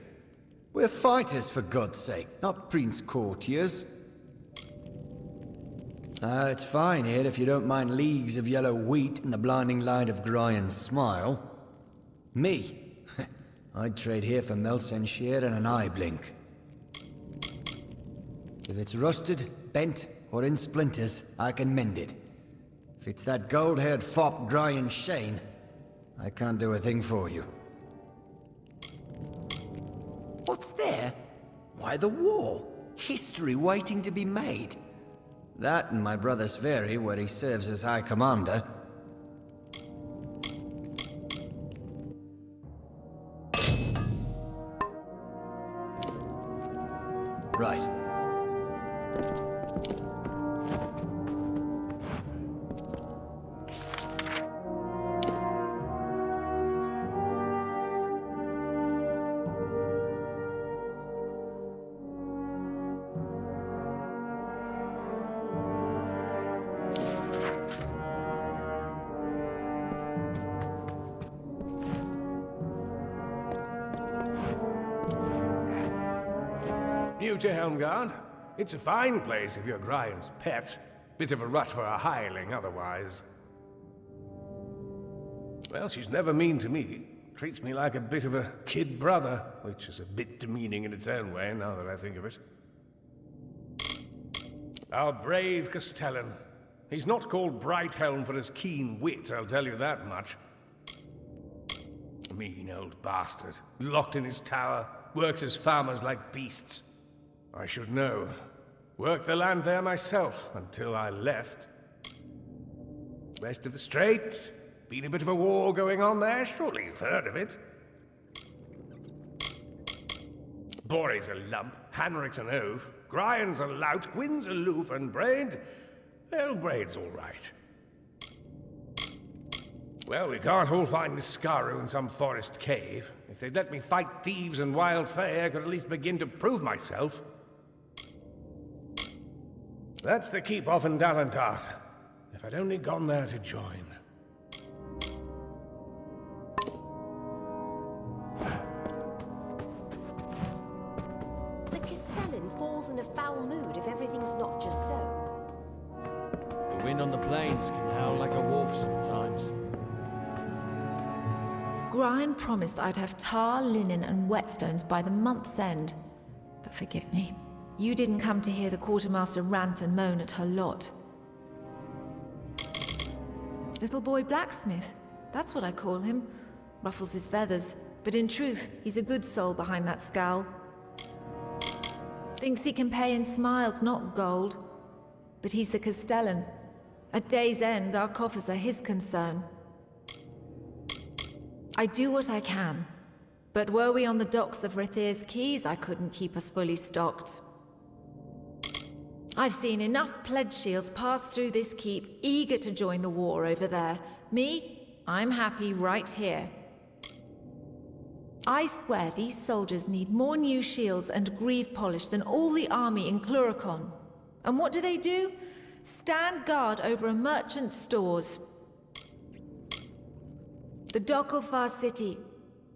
We're fighters, for God's sake, not prince courtiers. It's fine here if you don't mind leagues of yellow wheat and the blinding light of Grian's smile. Me? I'd trade here for Melsenshire and an eye blink. If it's rusted, bent, or in splinters, I can mend it. If it's that gold-haired fop Grian Shane, I can't do a thing for you. What's there? Why, the war. History waiting to be made. That and my brother Sverri, where he serves as High Commander. Right. New to Helmgard? It's a fine place if you're Grian's pet. Bit of a rut for a hireling otherwise. Well, she's never mean to me. Treats me like a bit of a kid brother, which is a bit demeaning in its own way, now that I think of it. Our brave Castellan. He's not called Brighthelm for his keen wit, I'll tell you that much. Mean old bastard. Locked in his tower, works his farmers like beasts. I should know. Worked the land there myself, until I left. West of the Strait. Been a bit of a war going on there, surely you've heard of it. Bori's a lump, Hanric's an oaf, Grian's a lout, Gwyn's aloof, and Braid... well, Braid's all right. Well, we can't all find this Skaru in some forest cave. If they'd let me fight thieves and wild fae, I could at least begin to prove myself. That's the keep off in Dalentart. If I'd only gone there to join. The Castellan falls in a foul mood if everything's not just so. The wind on the plains can howl like a wolf sometimes. Grian promised I'd have tar, linen, and whetstones by the month's end. But forgive me. You didn't come to hear the quartermaster rant and moan at her lot. Little boy blacksmith. That's what I call him. Ruffles his feathers. But in truth, he's a good soul behind that scowl. Thinks he can pay in smiles, not gold. But he's the Castellan. At day's end, our coffers are his concern. I do what I can. But were we on the docks of Rathir's Keys, I couldn't keep us fully stocked. I've seen enough pledge shields pass through this keep, eager to join the war over there. Me, I'm happy right here. I swear these soldiers need more new shields and greave polish than all the army in Cluricon. And what do? Stand guard over a merchant's stores. The Dokkelfar city.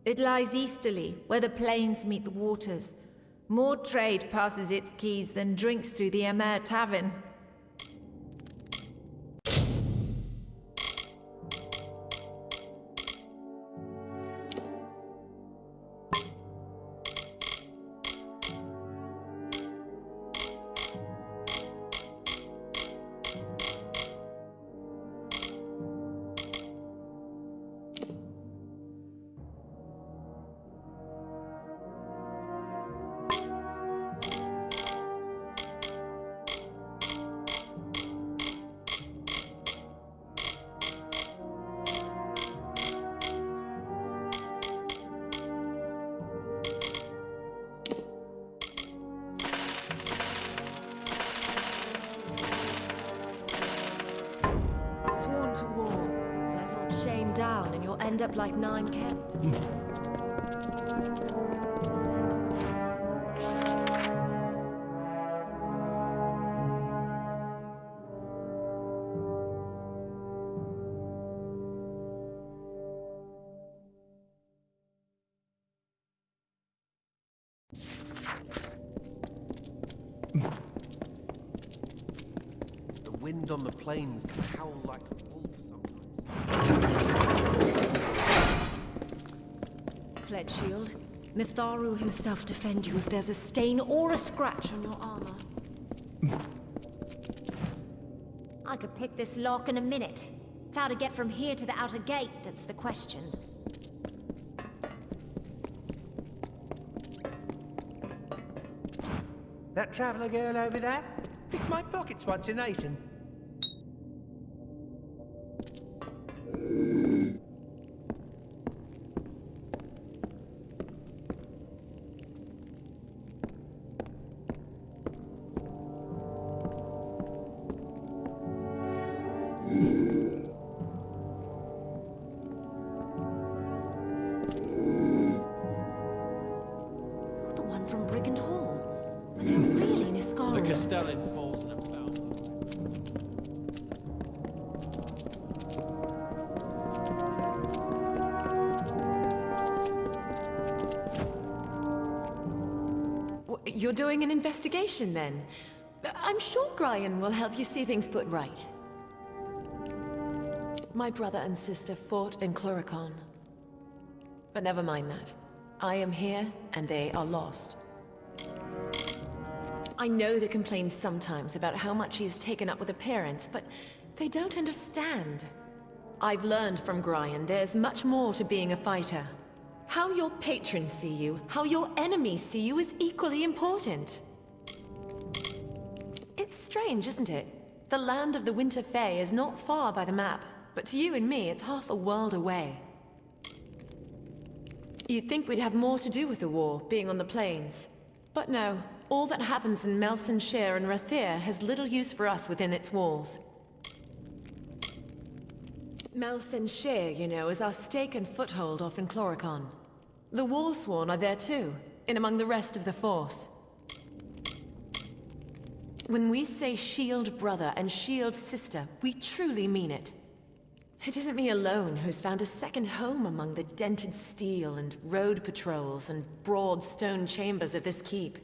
It lies easterly, where the plains meet the waters. More trade passes its keys than drinks through the Amer Tavern. end up like Naim Kent. The wind on the plains can howl like a wolf sometimes. Pledge shield. Mitharu himself defend you if there's a stain or a scratch on your armor. I could pick this lock in a minute. It's how to get from here to the outer gate that's the question. That traveller girl over there? Picked my pockets once in Aten. The one from Brigand Hall. Were they really Niscara? The Castellan falls in a foul. You're doing an investigation, then? I'm sure Gryan will help you see things put right. My brother and sister fought in Cluricon. But never mind that. I am here, and they are lost. I know they complain sometimes about how much he is taken up with appearance, but they don't understand. I've learned from Gryan there's much more to being a fighter. How your patrons see you, how your enemies see you is equally important. It's strange, isn't it? The land of the Winter Fae is not far by the map, but to you and me, it's half a world away. You'd think we'd have more to do with the war, being on the plains. But no, all that happens in Melson Shire and Rathir has little use for us within its walls. Melson Shire, you know, is our stake and foothold off in Cluricon. The Warsworn are there too, in among the rest of the force. When we say shield brother and shield sister, we truly mean it. It isn't me alone who's found a second home among the dented steel and road patrols and broad stone chambers of this keep.